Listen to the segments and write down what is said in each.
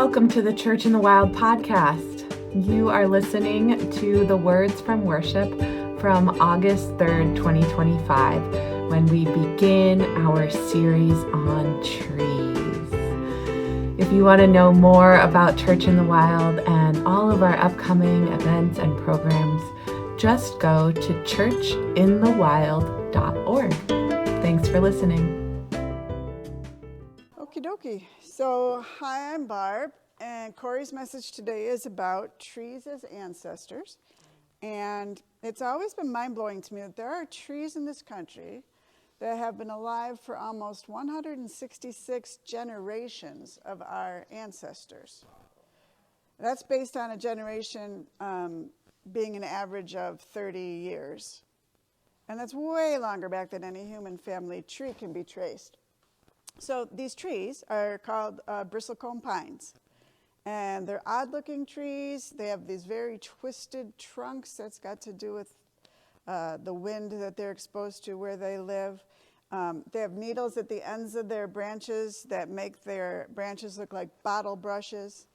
Welcome to the Church in the Wild podcast. You are listening to the words from worship from August 3rd, 2025, when we begin our series on trees. If you want to know more about Church in the Wild and all of our upcoming events and programs, just go to churchinthewild.org. Thanks for listening. Okie dokie. So, hi, I'm Barb, and Corey's message today is about trees as ancestors. And it's always been mind-blowing to me that there are trees in this country that have been alive for almost 166 generations of our ancestors. That's based on a generation being an average of 30 years. And that's way longer back than any human family tree can be traced. So these trees are called bristlecone pines, and they're odd-looking trees. They have these very twisted trunks. That's got to do with the wind that they're exposed to where they live. They have needles at the ends of their branches that make their branches look like bottle brushes.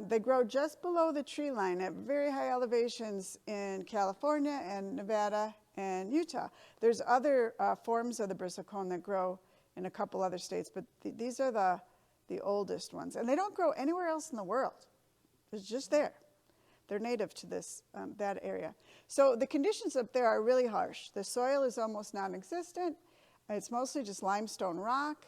They grow just below the tree line at very high elevations in California and Nevada and Utah. There's other forms of the bristlecone that grow in a couple other states, but these are the oldest ones. And they don't grow anywhere else in the world. It's just there. They're native to that area. So the conditions up there are really harsh. The soil is almost non-existent. It's mostly just limestone rock.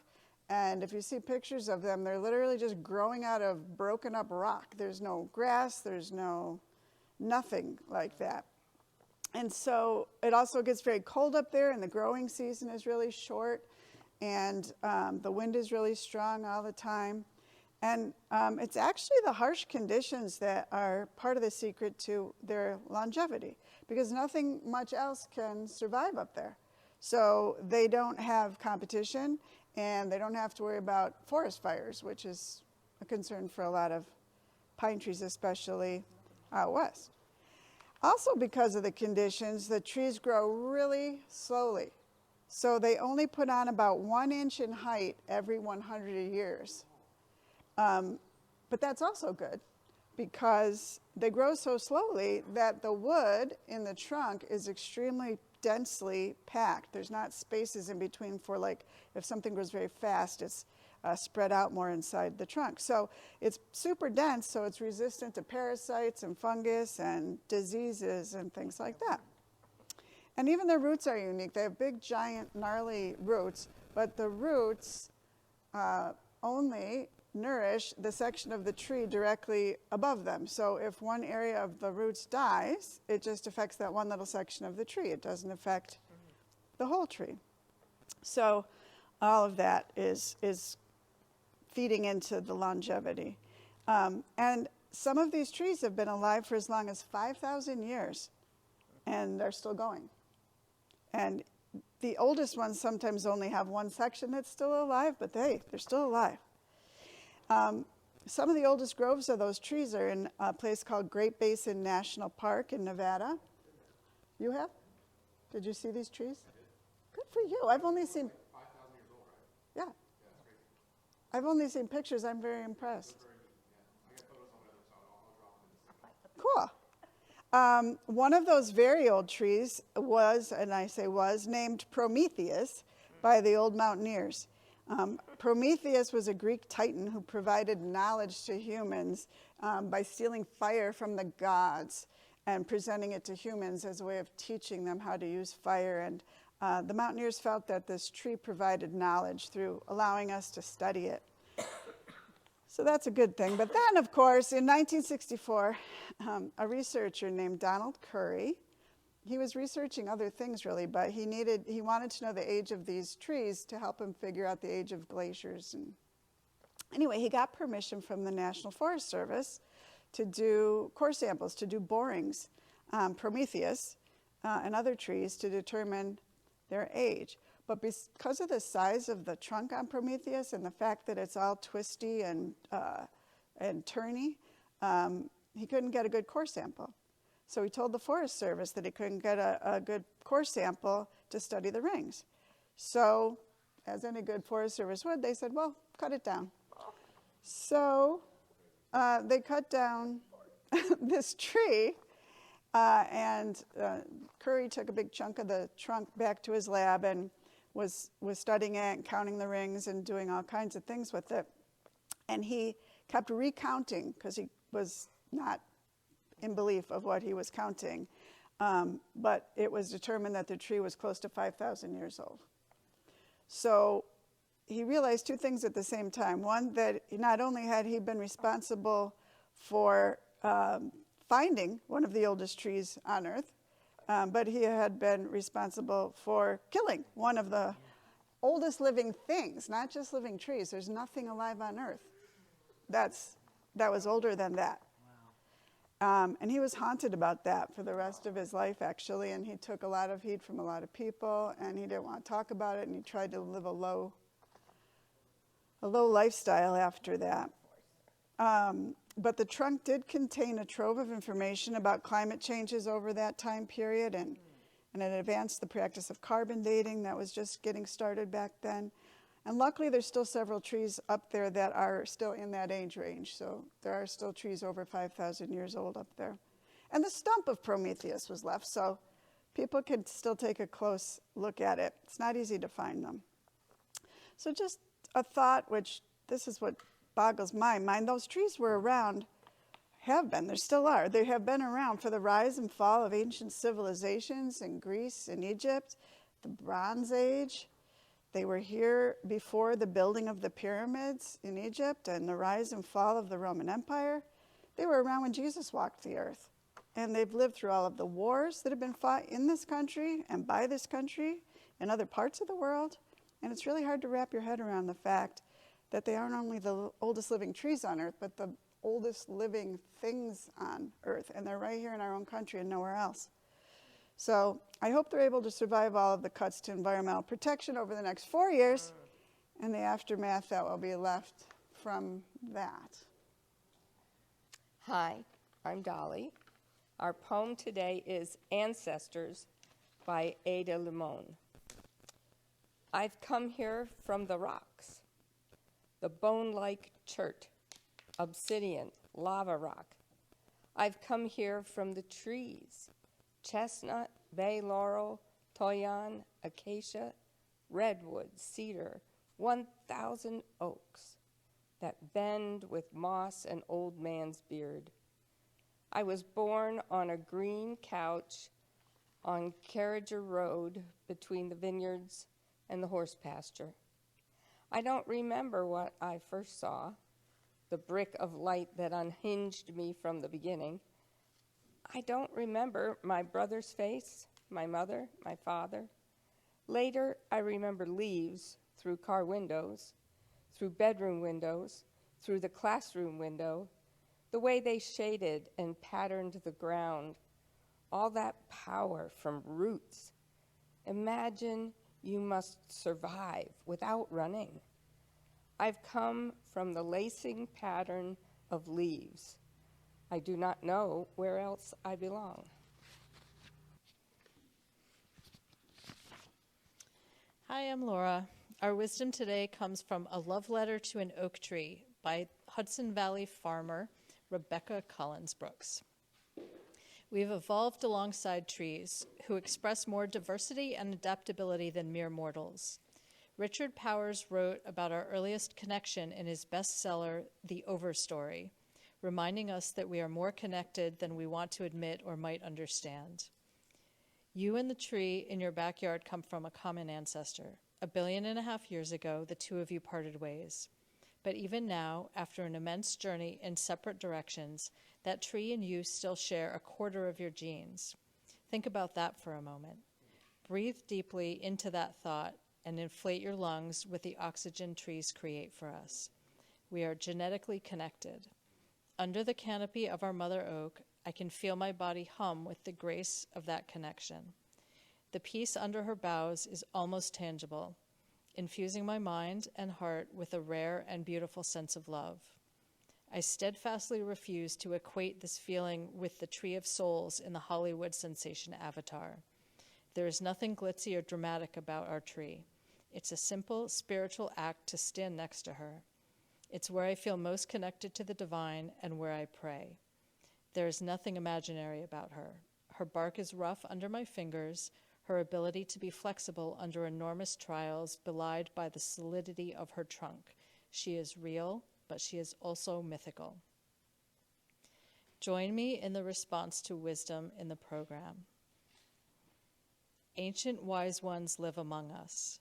And if you see pictures of them, they're literally just growing out of broken up rock. There's no grass, there's nothing like that. And so it also gets very cold up there, and the growing season is really short. And the wind is really strong all the time. And it's actually the harsh conditions that are part of the secret to their longevity, because nothing much else can survive up there. So they don't have competition, and they don't have to worry about forest fires, which is a concern for a lot of pine trees, especially out west. Also, because of the conditions, the trees grow really slowly. So they only put on about 1 inch in height every 100 years. But that's also good, because they grow so slowly that the wood in the trunk is extremely densely packed. There's not spaces in between for, like, if something grows very fast, it's spread out more inside the trunk. So it's super dense, so it's resistant to parasites and fungus and diseases and things like that. And even their roots are unique. They have big, giant, gnarly roots, but the roots only nourish the section of the tree directly above them. So if one area of the roots dies, it just affects that one little section of the tree. It doesn't affect the whole tree. So all of that is feeding into the longevity. And some of these trees have been alive for as long as 5,000 years, and they're still going. And the oldest ones sometimes only have one section that's still alive, but they're still alive. Some of the oldest groves of those trees are in a place called Great Basin National Park in Nevada. You have? Did you see these trees? Good for you. I've only seen 5,000 years old, right? Yeah. Yeah, that's crazy. I've only seen pictures. I'm very impressed. Very neat. Yeah. I got photos on my other side. I'll drop them in. Cool. One of those very old trees was, and I say was, named Prometheus by the old mountaineers. Prometheus was a Greek titan who provided knowledge to humans by stealing fire from the gods and presenting it to humans as a way of teaching them how to use fire. And the mountaineers felt that this tree provided knowledge through allowing us to study it. So that's a good thing. But then, of course, in 1964, a researcher named Donald Curry, he was researching other things, really, but he wanted to know the age of these trees to help him figure out the age of glaciers. And anyway, he got permission from the National Forest Service to do core samples, to do borings on Prometheus and other trees to determine their age. But because of the size of the trunk on Prometheus and the fact that it's all twisty and turny, he couldn't get a good core sample. So he told the Forest Service that he couldn't get a good core sample to study the rings. So, as any good Forest Service would, they said, well, cut it down. So they cut down this tree, and Curry took a big chunk of the trunk back to his lab and was studying it and counting the rings and doing all kinds of things with it. And he kept recounting because he was not in belief of what he was counting. But it was determined that the tree was close to 5,000 years old. So he realized two things at the same time. One, that not only had he been responsible for finding one of the oldest trees on Earth, but he had been responsible for killing one of the oldest living things, not just living trees. There's nothing alive on Earth that was older than that. Wow. And he was haunted about that for the rest of his life, actually, and he took a lot of heat from a lot of people, and he didn't want to talk about it, and he tried to live a low lifestyle after that. But the trunk did contain a trove of information about climate changes over that time period, and it advanced the practice of carbon dating that was just getting started back then. And luckily, there's still several trees up there that are still in that age range. So there are still trees over 5,000 years old up there. And the stump of Prometheus was left, so people can still take a close look at it. It's not easy to find them. So just a thought, which this is what boggles my mind. Those trees were around, there still are. They have been around for the rise and fall of ancient civilizations in Greece and Egypt, the Bronze Age. They were here before the building of the pyramids in Egypt and the rise and fall of the Roman Empire. They were around when Jesus walked the earth. And they've lived through all of the wars that have been fought in this country and by this country and other parts of the world. And it's really hard to wrap your head around the fact that they aren't only the oldest living trees on Earth, but the oldest living things on Earth. And they're right here in our own country and nowhere else. So I hope they're able to survive all of the cuts to environmental protection over the next 4 years and the aftermath that will be left from that. Hi, I'm Dolly. Our poem today is Ancestors by Ada Limón. I've come here from the rocks, the bone-like chert, obsidian, lava rock. I've come here from the trees, chestnut, bay laurel, toyon, acacia, redwood, cedar, 1,000 oaks that bend with moss and old man's beard. I was born on a green couch on Carriager Road between the vineyards and the horse pasture. I don't remember what I first saw, the brick of light that unhinged me from the beginning. I don't remember my brother's face, my mother, my father. Later, I remember leaves through car windows, through bedroom windows, through the classroom window, the way they shaded and patterned the ground, all that power from roots. Imagine you must survive without running. I've come from the lacing pattern of leaves. I do not know where else I belong. Hi, I'm Laura. Our wisdom today comes from A Love Letter to an Oak Tree by Hudson Valley farmer Rebecca Collins Brooks. We've evolved alongside trees who express more diversity and adaptability than mere mortals. Richard Powers wrote about our earliest connection in his bestseller, The Overstory, reminding us that we are more connected than we want to admit or might understand. You and the tree in your backyard come from a common ancestor. 1.5 billion years ago, the two of you parted ways. But even now, after an immense journey in separate directions, that tree and you still share 1/4 of your genes. Think about that for a moment. Breathe deeply into that thought and inflate your lungs with the oxygen trees create for us. We are genetically connected. Under the canopy of our mother oak, I can feel my body hum with the grace of that connection. The peace under her boughs is almost tangible, infusing my mind and heart with a rare and beautiful sense of love. I steadfastly refuse to equate this feeling with the Tree of Souls in the Hollywood sensation Avatar. There is nothing glitzy or dramatic about our tree. It's a simple spiritual act to stand next to her. It's where I feel most connected to the divine and where I pray. There is nothing imaginary about her. Her bark is rough under my fingers, her ability to be flexible under enormous trials belied by the solidity of her trunk. She is real, but she is also mythical. Join me in the response to wisdom in the program. Ancient wise ones live among us.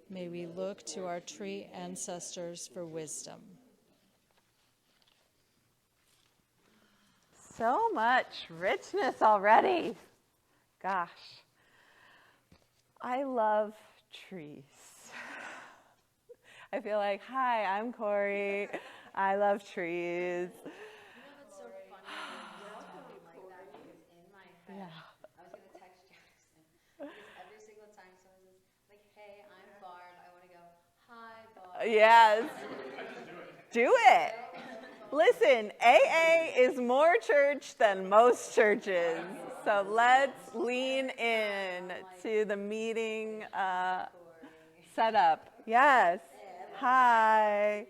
May we look to our tree ancestors for wisdom. So much richness already. Gosh. I love trees. I feel like, hi, I'm Corey. I love trees. You know what's so funny? Like that is in my head. Yeah. I was gonna text Jackson because every single time someone says like, "Hey, I'm Barb," I want to go, "Hi, Barb." Yes. Do it. Listen, AA is more church than most churches. So let's lean in to the meeting setup. Yes. Hi.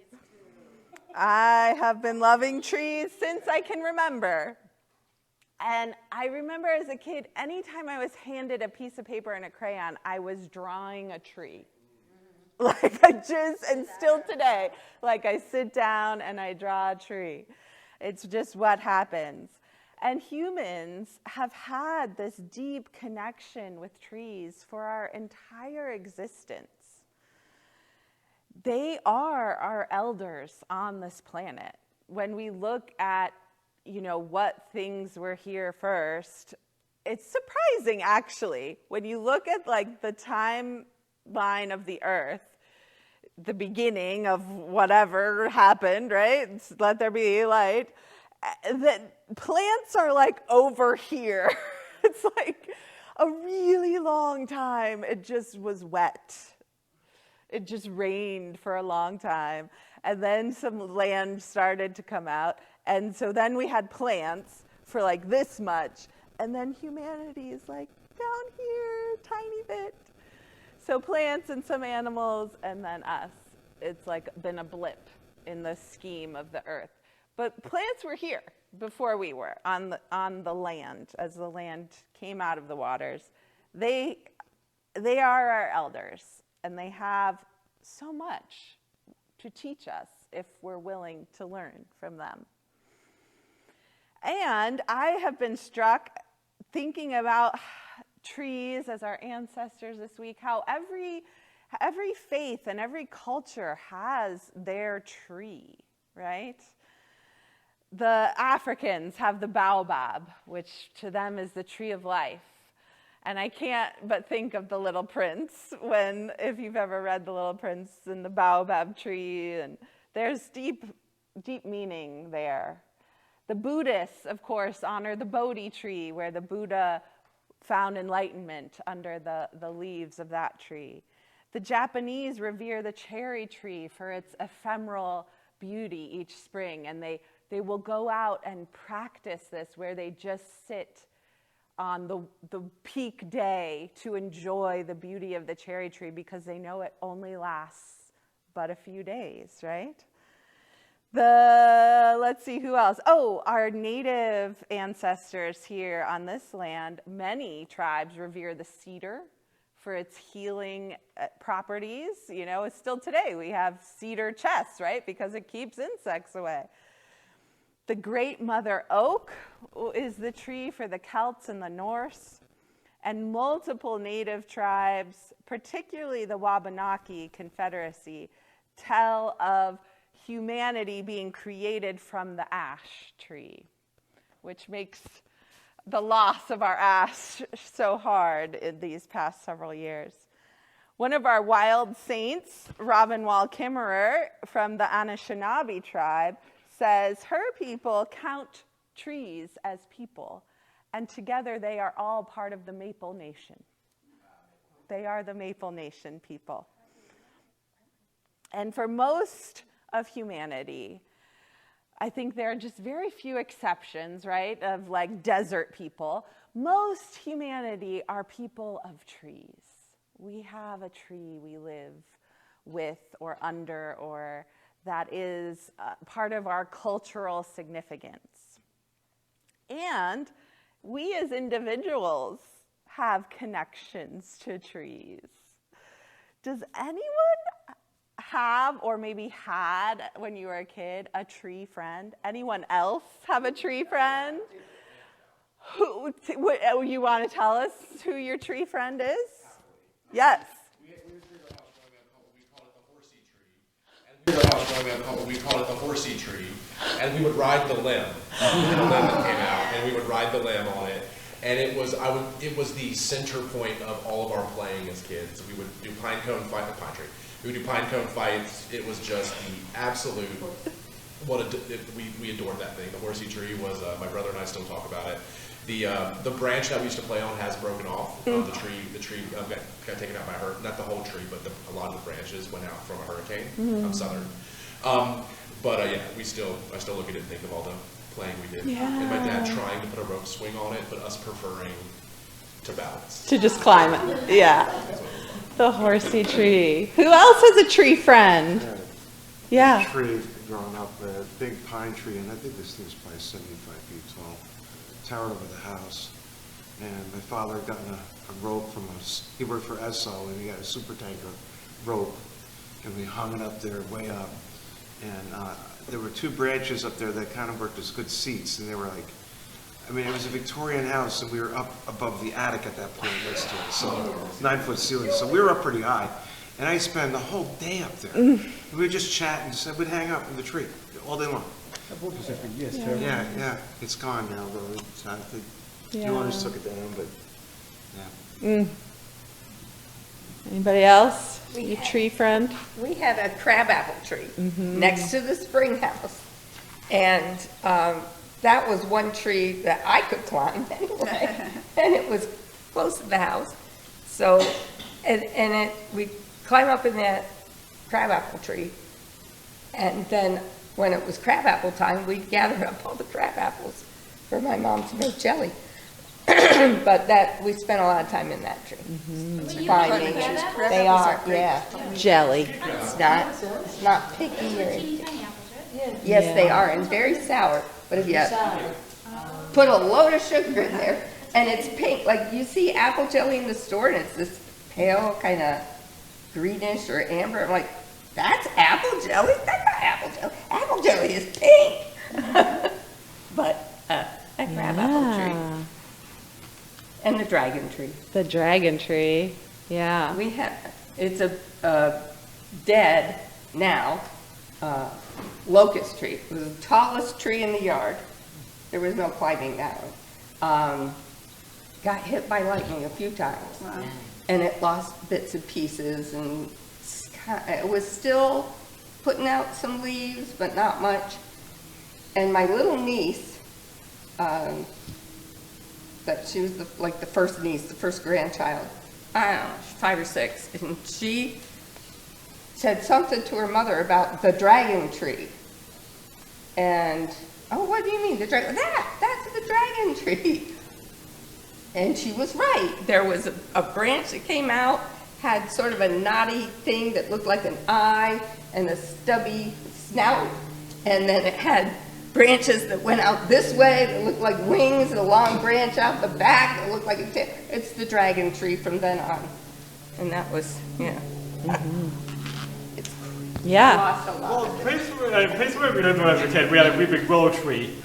I have been loving trees since I can remember. And I remember as a kid, anytime I was handed a piece of paper and a crayon, I was drawing a tree. Like and still today, like I sit down and I draw a tree. It's just what happens. And humans have had this deep connection with trees for our entire existence. They are our elders on this planet. When we look at, what things were here first, it's surprising actually. When you look at like the timeline of the earth, the beginning of whatever happened, right? Let there be light. That plants are like over here. It's like a really long time. It just was wet. It just rained for a long time. And then some land started to come out. And so then we had plants for like this much. And then humanity is like down here, tiny bit. So plants and some animals and then us. It's like been a blip in the scheme of the earth. But plants were here before we were on the land, as the land came out of the waters. They are our elders, and they have so much to teach us if we're willing to learn from them. And I have been struck thinking about trees as our ancestors this week, how every faith and every culture has their tree, right? The Africans have the baobab, which to them is the tree of life. And I can't but think of the Little Prince if you've ever read the Little Prince and the baobab tree, and there's deep meaning there. The Buddhists, of course, honor the Bodhi tree, where the Buddha found enlightenment under the leaves of that tree. The Japanese revere the cherry tree for its ephemeral beauty each spring, and they will go out and practice this where they just sit on the peak day to enjoy the beauty of the cherry tree because they know it only lasts but a few days, right? Let's see who else. Oh, our native ancestors here on this land, many tribes revere the cedar for its healing properties. It's still today we have cedar chests, right? Because it keeps insects away. The great mother oak is the tree for the Celts and the Norse. And multiple native tribes, particularly the Wabanaki Confederacy, tell of humanity being created from the ash tree, which makes the loss of our ash so hard in these past several years. One of our wild saints, Robin Wall Kimmerer from the Anishinaabe tribe, says her people count trees as people, and together they are all part of the Maple Nation. They are the Maple Nation people. And for most of humanity, I think there are just very few exceptions, right, of like desert people. Most humanity are people of trees. We have a tree we live with or under, or that is part of our cultural significance. And we as individuals have connections to trees. Does anyone have, or maybe had when you were a kid, a tree friend? Anyone else have a tree friend? Who, you want to tell us who your tree friend is? Yes. We called it the horsey tree, and we would ride the limb. The limb that came out, and we would ride the limb on it. And it was the center point of all of our playing as kids. We would do pine cone fight, the pine tree. We would do pine cone fights. It was just the absolute. We adored that thing. The horsey tree was. My brother and I still talk about it. The branch that we used to play on has broken off. The tree got taken out by a hurricane. Not the whole tree, but a lot of the branches went out from a hurricane. I'm southern, but yeah, I still look at it and think of all the playing we did. Yeah. And my dad trying to put a rope swing on it, but us preferring to balance. To just climb it. Yeah. The horsey tree. Who else has a tree friend? Yeah. Tree growing up, a big pine tree, and I think this thing's probably 75 feet tall. Towered over the house, and my father had gotten a rope from he worked for Esso, and he got a super tanker rope, and we hung it up there way up, and there were two branches up there that kind of worked as good seats, and they were like, I mean, it was a Victorian house, and we were up above the attic at that point next to it, so 9-foot ceiling, so we were up pretty high, and I spent the whole day up there, and we would just chat and just we'd hang out in the tree all day long. Yeah, it's gone now, though. I think new owners took it down, but yeah. Anybody else? Your tree friend? We had a crabapple tree next to the spring house. And that was one tree that I could climb anyway. And it was close to the house. So, we climb up in that crabapple tree. And then when it was crabapple time, we'd gather up all the crab apples for my mom to make jelly. But we spent a lot of time in that tree. Climbing. They are, yeah. Jelly. It's not picky or anything. Yes, they are, and very sour. But if you put a load of sugar in there, and it's pink, like you see apple jelly in the store, and it's this pale kind of greenish or amber. I'm like, that's apple jelly? That's not apple jelly. Apple jelly is pink. But a crabapple tree. And the dragon tree. The dragon tree, yeah. It's a dead now locust tree. It was the tallest tree in the yard. There was no climbing that one. Got hit by lightning a few times. Wow. And it lost bits and pieces, and it was still putting out some leaves, but not much. And my little niece, but she was the first niece, the first grandchild, I don't know, 5 or 6, and she said something to her mother about the dragon tree. And, oh, what do you mean, the dragon? That's the dragon tree. And she was right. There was a branch that came out, had sort of a knotty thing that looked like an eye and a stubby snout, and then it had branches that went out this way that looked like wings, and a long branch out the back that looked like a tail. It's the dragon tree from then on. And that was, yeah. Yeah. Lost a lot. Well, the place where we lived when I was a kid, we had a really big willow tree,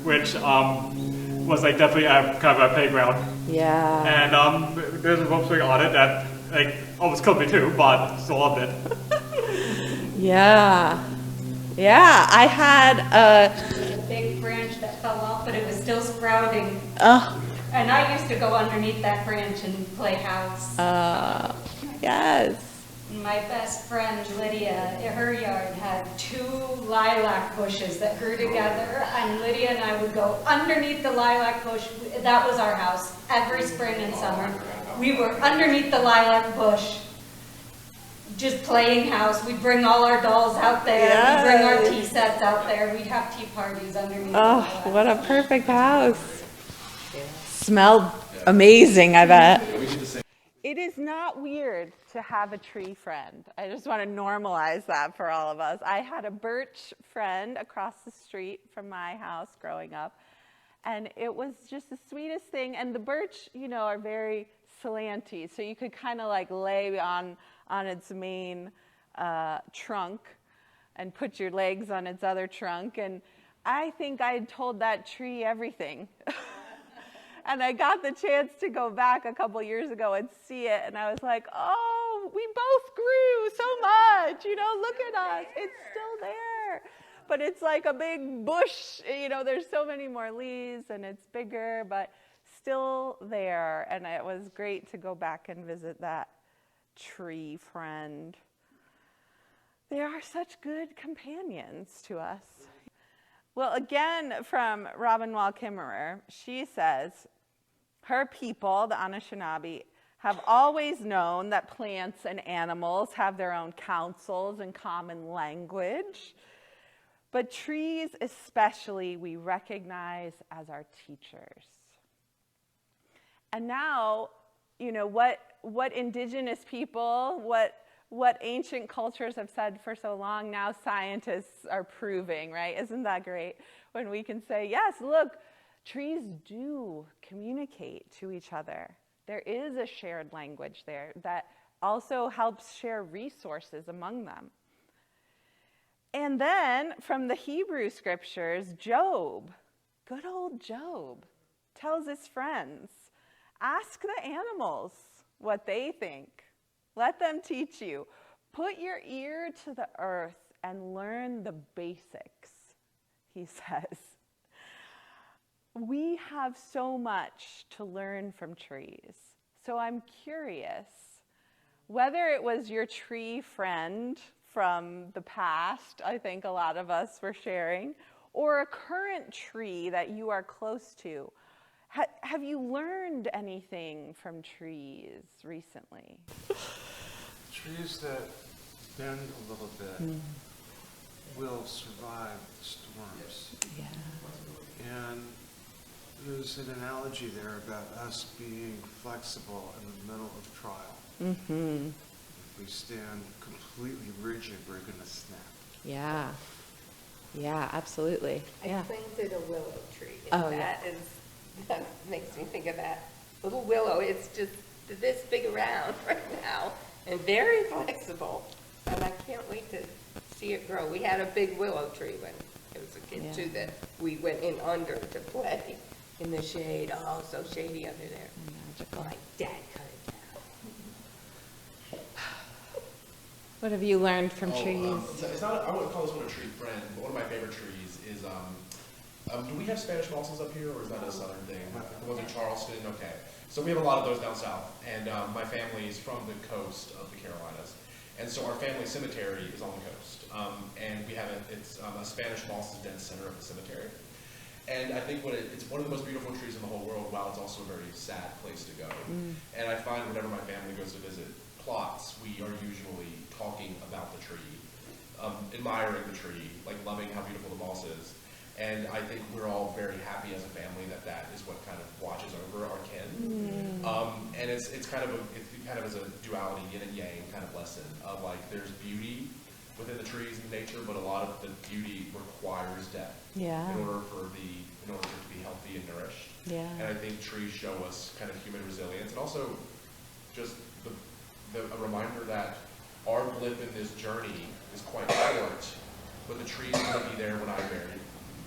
which was like definitely kind of a playground. Yeah. And there's a rope swing on it that almost killed me too, but still loved it. Yeah. Yeah, I had a big branch that fell off, but it was still sprouting. And I used to go underneath that branch and play house. Yes. My best friend Lydia, her yard had 2 lilac bushes that grew together, and Lydia and I would go underneath the lilac bush. That was our house every spring and summer. We were underneath the lilac bush, just playing house. We'd bring all our dolls out there. Yes. We'd bring our tea sets out there. We'd have tea parties underneath. Oh, what a perfect house. Smelled amazing, I bet. It is not weird to have a tree friend. I just want to normalize that for all of us. I had a birch friend across the street from my house growing up, and it was just the sweetest thing. And the birch, are very slanty, so you could kind of like lay on its main trunk and put your legs on its other trunk. And I think I had told that tree everything. And I got the chance to go back a couple years ago and see it, and I was like, oh, we both grew so much, look at us, it's still there. But it's like a big bush, there's so many more leaves, and it's bigger, but still there. And it was great to go back and visit that tree friend. They are such good companions to us. Well, again, from Robin Wall Kimmerer, she says, her people, the Anishinaabe, have always known that plants and animals have their own councils and common language, but trees especially we recognize as our teachers. And now, what indigenous people, what ancient cultures have said for so long, now scientists are proving, right? Isn't that great? When we can say, yes, look, trees do communicate to each other. There is a shared language there that also helps share resources among them. And then from the Hebrew scriptures, Job, good old Job, tells his friends, ask the animals what they think. Let them teach you. Put your ear to the earth and learn the basics, he says. We have so much to learn from trees. So I'm curious whether it was your tree friend from the past, I think a lot of us were sharing, or a current tree that you are close to. Have you learned anything from trees recently? Trees that bend a little bit will survive the storms. Yeah. And there's an analogy there about us being flexible in the middle of trial. Mm-hmm. If we stand completely rigid, we're going to snap. Yeah. Yeah, absolutely. I planted a willow tree, Oh, and yeah. that makes me think of that little willow. It's just this big around right now and very flexible, and I can't wait to see it grow. We had a big willow tree when I was a kid too that we went in under to play in the shade. Oh, so shady under there. Magical. My dad cut it down. What have you learned from trees? It's not. I wouldn't call this one a tree friend, but one of my favorite trees is. Do we have Spanish balsams up here, or is that a southern thing? The ones in Charleston. Okay, so we have a lot of those down south, and my family is from the coast of the Carolinas, and so our family cemetery is on the coast, and we have it's a Spanish balsam dense center of the cemetery. And I think it's one of the most beautiful trees in the whole world, while it's also a very sad place to go. And I find whenever my family goes to visit plots, we are usually talking about the tree, admiring the tree, like loving how beautiful the moss is. And I think we're all very happy as a family that is what kind of watches over our kin. And it's kind of as a duality, yin and yang kind of lesson of like there's beauty within the trees and nature, but a lot of the beauty requires death in order for it to be healthy and nourished. Yeah. And I think trees show us kind of human resilience, and also just a reminder that our blip in this journey is quite short, but the tree's going to be there when I'm buried.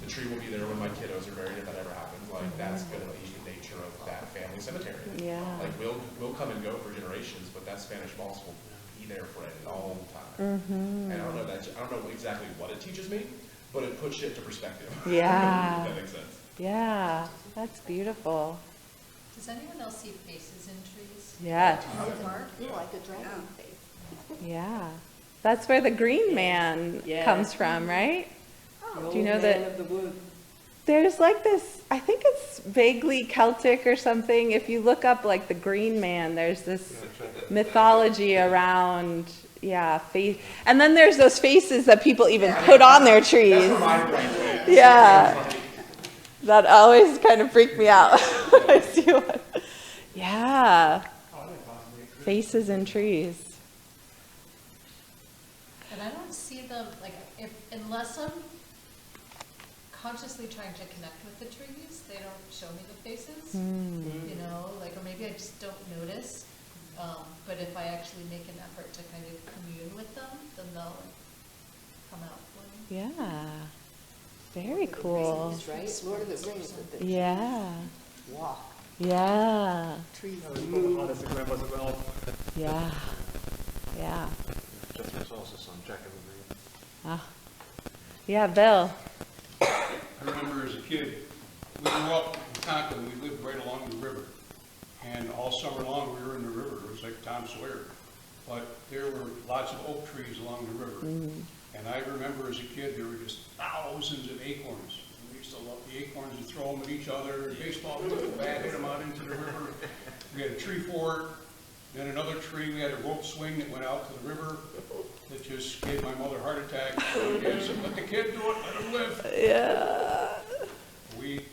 The tree will be there when my kiddos are buried, if that ever happens. Like that's going to be the nature of that family cemetery. Yeah. Like we'll come and go for generations, but that Spanish moss will be there for a long time. And I don't know exactly what it teaches me, but it puts shit into perspective. Yeah. If that makes sense. Yeah, that's beautiful. Does anyone else see faces in trees? Yeah. Like a dragon face. Yeah. That's where the green man comes from, right? Do you know that of the wood. there's like this, I think it's vaguely Celtic or something. If you look up like the green man, there's this mythology around, face. And then there's those faces that people even put on their trees. That's where my brain went. Yeah. That always kind of freaked me out when I see one. Yeah. Oh, I think possibly Faces in trees. And I don't see them, like, unless I'm consciously trying to connect with the trees, they don't show me the faces, you know, like, or maybe I just don't notice. But if I actually make an effort to kind of commune with them, then they'll come out for me. Yeah. Very cool. Rings, right? Lord of the Rings with the Yeah. walk. Yeah. Trees I was move. on Instagram as well. Yeah. Yeah. Jethro's also son, Jack Evergreen. Ah. Yeah, Bill. I remember as a kid, we grew up in Conklin, we lived right along the river. And all summer long, we were in the river. It was like Tom Sawyer. But there were lots of oak trees along the river. And I remember as a kid, there were just thousands of acorns. We used to love the acorns and throw them at each other. Baseball, we took a bat, hit them out into the river. We had a tree fort. Then another tree, we had a rope swing that went out to the river that just gave my mother a heart attack. I said, let the kid do it, let him live. Yeah. We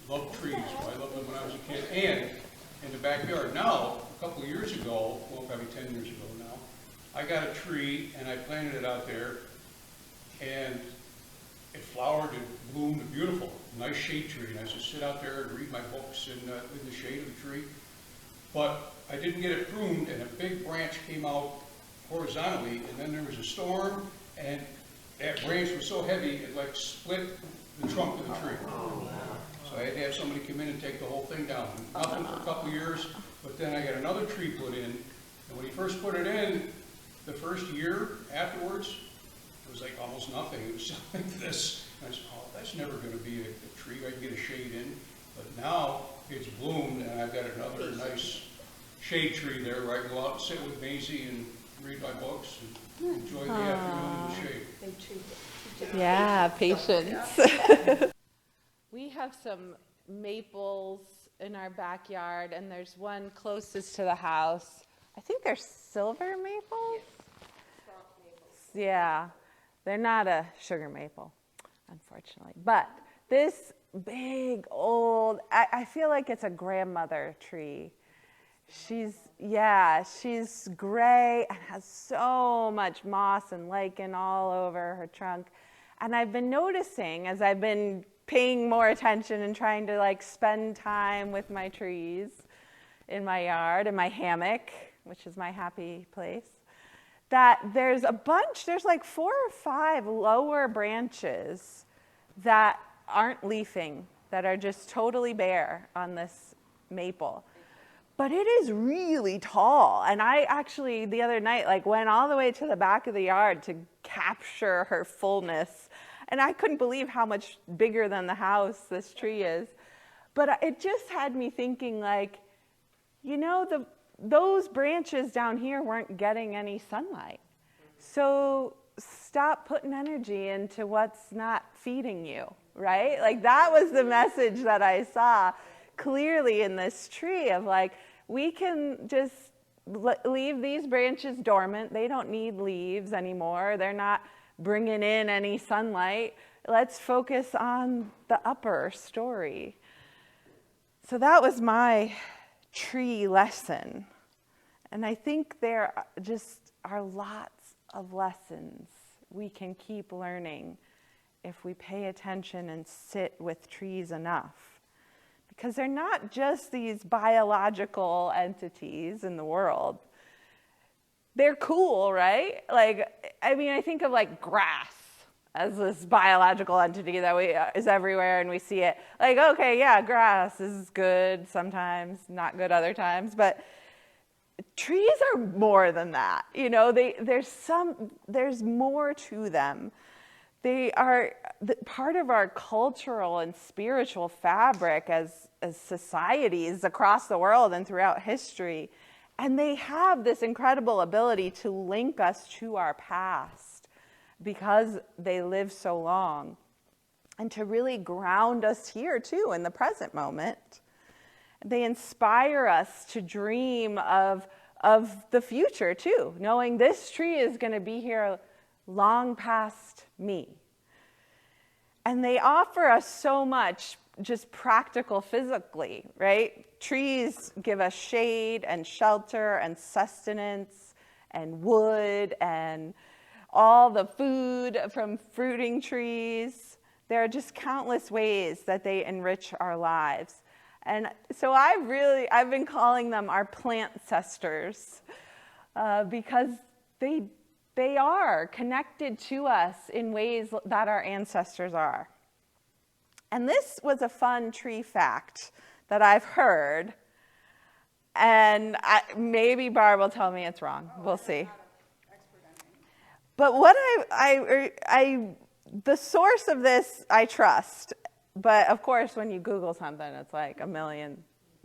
loved trees. I loved them when I was a kid. And in the backyard. Now, a couple of years ago, well, probably 10 years ago now, I got a tree and I planted it out there, and it flowered, it bloomed, beautiful, nice shade tree. And I just sit out there and read my books in the shade of the tree. But I didn't get it pruned, and a big branch came out horizontally, and then there was a storm, and that branch was so heavy, it like split the trunk of the tree. So I had to have somebody come in and take the whole thing down. Nothing for a couple of years, but then I got another tree put in, and when he first put it in, the first year afterwards, it was like almost nothing. It was just like this. And I said, oh, that's never going to be a tree I can get a shade in. But now it's bloomed, and I've got another nice shade tree there where I can go out and sit with Maisie and read my books and enjoy the afternoon in the shade. They treat it. Yeah, patience. We have some maples in our backyard, and there's one closest to the house. I think they're silver maples? Yeah, they're not a sugar maple, unfortunately. But this big, old, I feel like it's a grandmother tree. She's gray and has so much moss and lichen all over her trunk. And I've been noticing as I've been paying more attention and trying to like spend time with my trees in my yard, in my hammock, which is my happy place, that there's like 4 or 5 lower branches that aren't leafing, that are just totally bare on this maple. But it is really tall. And I actually, the other night, like went all the way to the back of the yard to capture her fullness. And I couldn't believe how much bigger than the house this tree is. But it just had me thinking, like, you know, those branches down here weren't getting any sunlight. So stop putting energy into what's not feeding you, right? Like that was the message that I saw clearly in this tree of like, we can just leave these branches dormant. They don't need leaves anymore. They're not bringing in any sunlight. Let's focus on the upper story. So that was my tree lesson. And I think there just are lots of lessons we can keep learning if we pay attention and sit with trees enough. Because they're not just these biological entities in the world. They're cool, right? Like, I mean, I think of like grass as this biological entity that is everywhere and we see it. Like, okay, yeah, grass is good sometimes, not good other times, but trees are more than that. You know, there's more to them. They are part of our cultural and spiritual fabric as societies across the world and throughout history. And they have this incredible ability to link us to our past because they live so long, and to really ground us here too in the present moment. They inspire us to dream of the future too, knowing this tree is going to be here long past me. And they offer us so much just practical physically, right? Trees give us shade and shelter and sustenance and wood and all the food from fruiting trees. There are just countless ways that they enrich our lives. And so I've been calling them our Plantcestors because they are connected to us in ways that our ancestors are. And this was a fun tree fact that I've heard, and maybe Barb will tell me it's wrong. We'll see. But what the source of this I trust, but of course when you Google something, it's like a million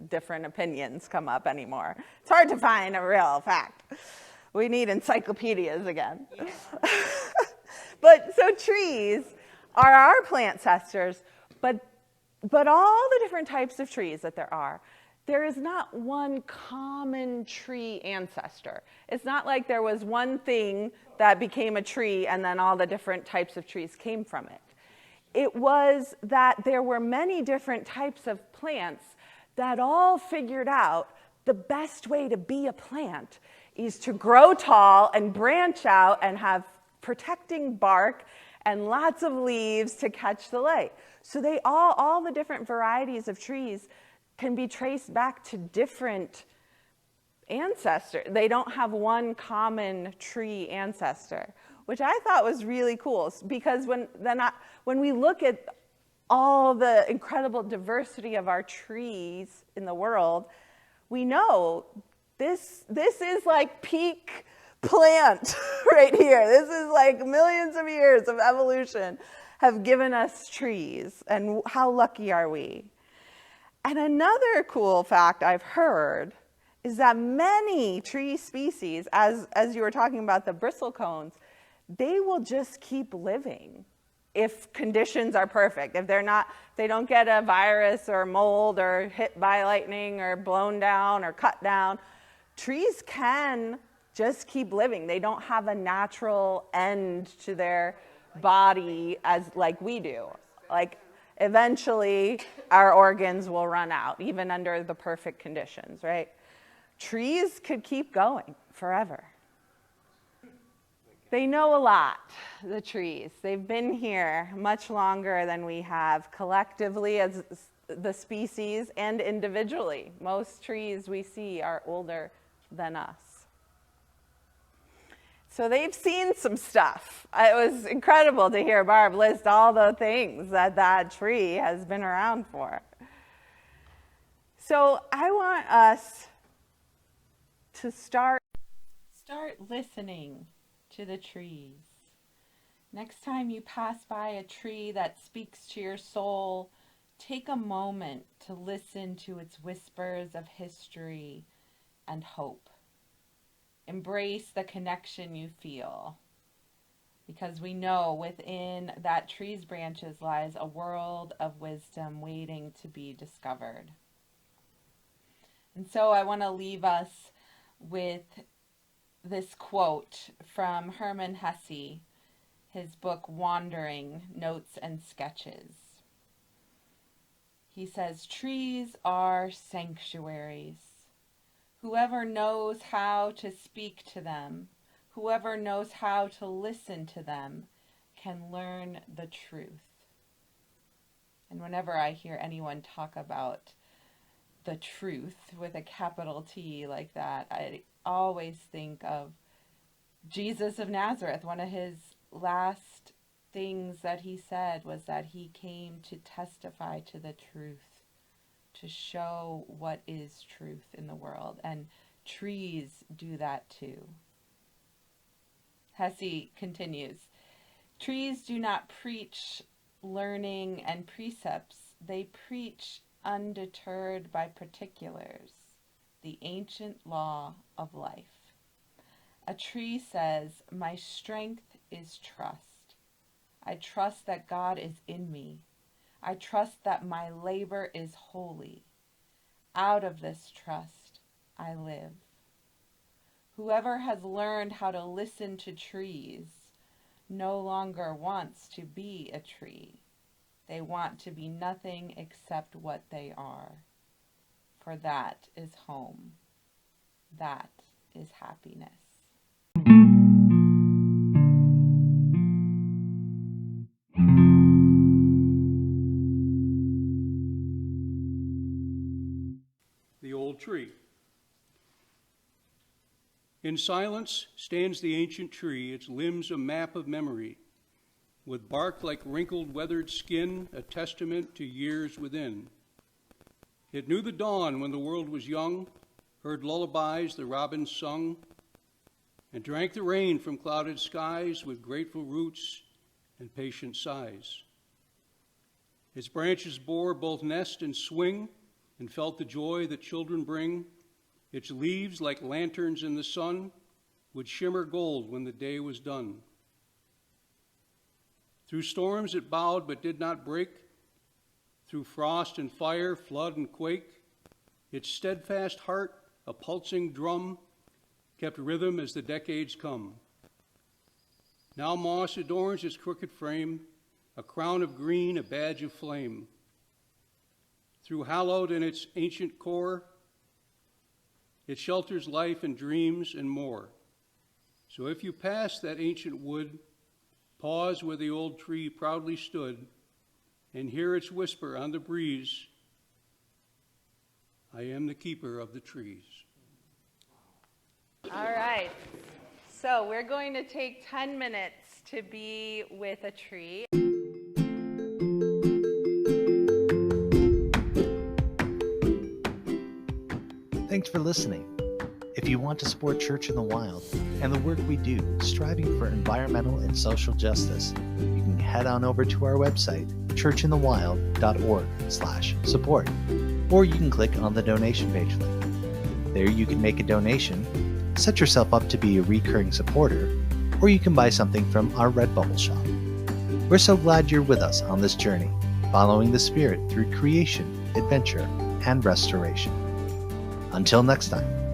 different opinions come up anymore. It's hard to find a real fact. We need encyclopedias again. Yeah. But so trees are our Plantcestors, but all the different types of trees that there is not one common tree ancestor. It's not like there was one thing that became a tree and then all the different types of trees came from it. It was that there were many different types of plants that all figured out the best way to be a plant is to grow tall and branch out and have protecting bark and lots of leaves to catch the light. So they all the different varieties of trees can be traced back to different ancestors. They don't have one common tree ancestor, which I thought was really cool because when we look at all the incredible diversity of our trees in the world, we know this is like peak plant right here. This is like millions of years of evolution have given us trees, and how lucky are we? And another cool fact I've heard is that many tree species, as you were talking about the bristlecones, they will just keep living if conditions are perfect. If they don't get a virus or mold or hit by lightning or blown down or cut down, trees can just keep living. They don't have a natural end to their body like we do. Like eventually our organs will run out, even under the perfect conditions, right? Trees could keep going forever. They know a lot, the trees. They've been here much longer than we have collectively as the species and individually. Most trees we see are older than us. So they've seen some stuff. It was incredible to hear Barb list all the things that tree has been around for. So I want us to start listening to the trees. Next time you pass by a tree that speaks to your soul, take a moment to listen to its whispers of history and hope. Embrace the connection you feel, because we know within that tree's branches lies a world of wisdom waiting to be discovered. And so I want to leave us with this quote from Hermann Hesse, his book Wandering, Notes and Sketches. He says, "Trees are sanctuaries. Whoever knows how to speak to them, whoever knows how to listen to them, can learn the truth." And whenever I hear anyone talk about the truth with a capital T like that, I always think of Jesus of Nazareth. One of his last things that he said was that he came to testify to the truth, to show what is truth in the world. And trees do that too. Hesse continues, "Trees do not preach learning and precepts. They preach undeterred by particulars, the ancient law of life. A tree says, 'My strength is trust. I trust that God is in me. I trust that my labor is holy. Out of this trust, I live.' Whoever has learned how to listen to trees no longer wants to be a tree. They want to be nothing except what they are. For that is home. That is happiness. The old tree. In silence stands the ancient tree, its limbs a map of memory, with bark like wrinkled, weathered skin, a testament to years within. It knew the dawn when the world was young, heard lullabies the robins sung, and drank the rain from clouded skies with grateful roots and patient sighs. Its branches bore both nest and swing, and felt the joy that children bring. Its leaves, like lanterns in the sun, would shimmer gold when the day was done. Through storms it bowed but did not break. Through frost and fire, flood and quake, its steadfast heart, a pulsing drum, kept rhythm as the decades come. Now moss adorns its crooked frame, a crown of green, a badge of flame. Through hallowed in its ancient core, it shelters life and dreams and more. So if you pass that ancient wood, pause where the old tree proudly stood, and hear its whisper on the breeze, I am the keeper of the trees. All right. So we're going to take 10 minutes to be with a tree. Thanks for listening. If you want to support Church in the Wild and the work we do striving for environmental and social justice, you can head on over to our website, churchinthewild.org/support, or you can click on the donation page link. There you can make a donation, set yourself up to be a recurring supporter, or you can buy something from our Redbubble shop. We're so glad you're with us on this journey, following the Spirit through creation, adventure, and restoration. Until next time.